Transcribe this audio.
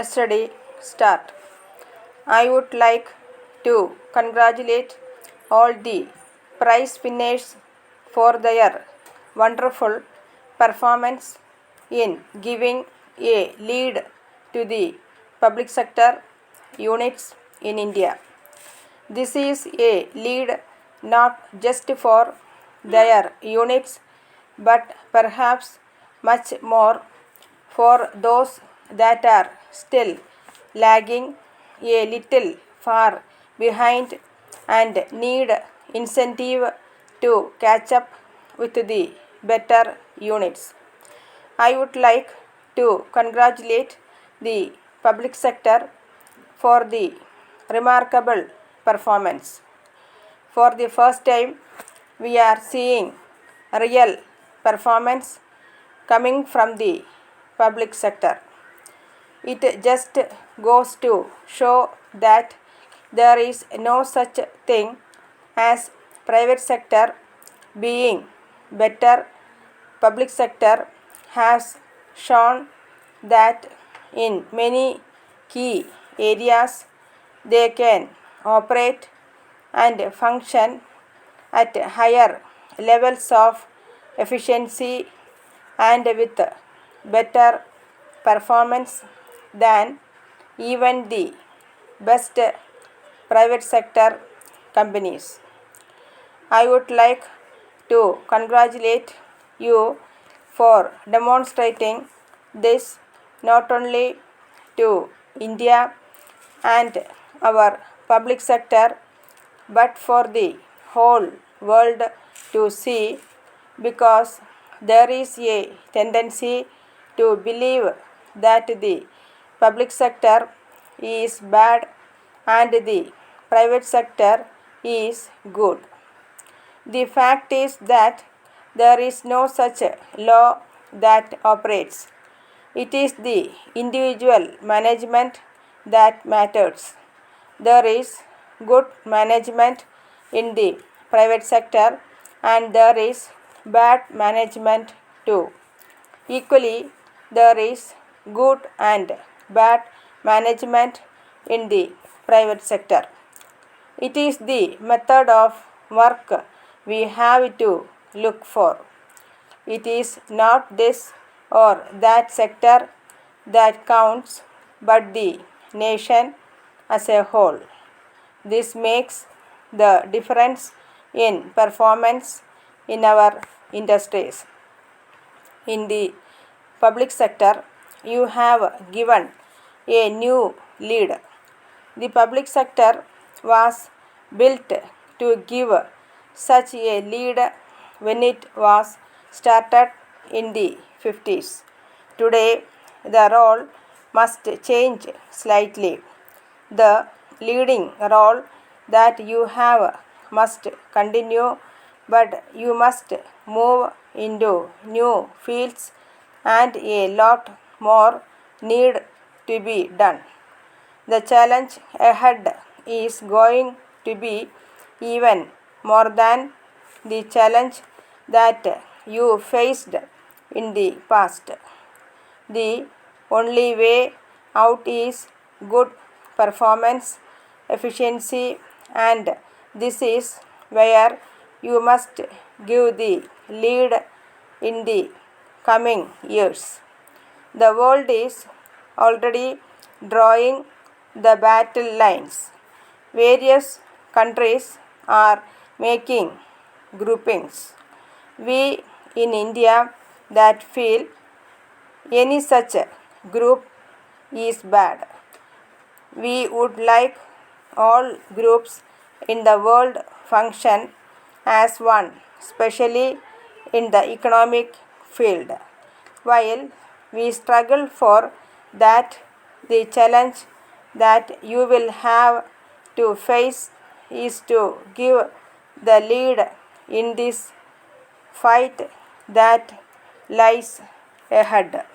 study start. I would like to congratulate all the prize winners for their wonderful performance in giving a lead to the public sector units in India. This is a lead not just for their units but perhaps much more for those that are still lagging a little far behind and need incentive to catch up with the better units. I would like to congratulate the public sector for the remarkable performance. For the first time, we are seeing real performance coming from the public sector. It just goes to show that there is no such thing as private sector being better. Public sector has shown that in many key areas they can operate and function at higher levels of efficiency and with better performance than even the best private sector companies. I would like to congratulate you for demonstrating this not only to India and our public sector but for the whole world to see, because there is a tendency to believe that the public sector is bad and the private sector is good. The fact is that there is no such law that operates. It is the individual management that matters. There is good management in the private sector and there is bad management too. Equally, there is good and bad management in the private sector. It is the method of work we have to look for. It is not this or that sector that counts, but the nation as a whole. This makes the difference in performance in our industries. In the public sector, you have given a new lead. The public sector was built to give such a lead when it was started in the 50s. Today, the role must change slightly. The leading role that you have must continue, but you must move into new fields and a lot more need to be done. The challenge ahead is going to be even more than the challenge that you faced in the past. The only way out is good performance, efficiency, and this is where you must give the lead in the coming years. The world is already drawing the battle lines. Various countries are making groupings. We in India that feel any such group is bad. We would like all groups in the world function as one, especially in the economic field. While we struggle for that, the challenge that you will have to face is to give the lead in this fight that lies ahead.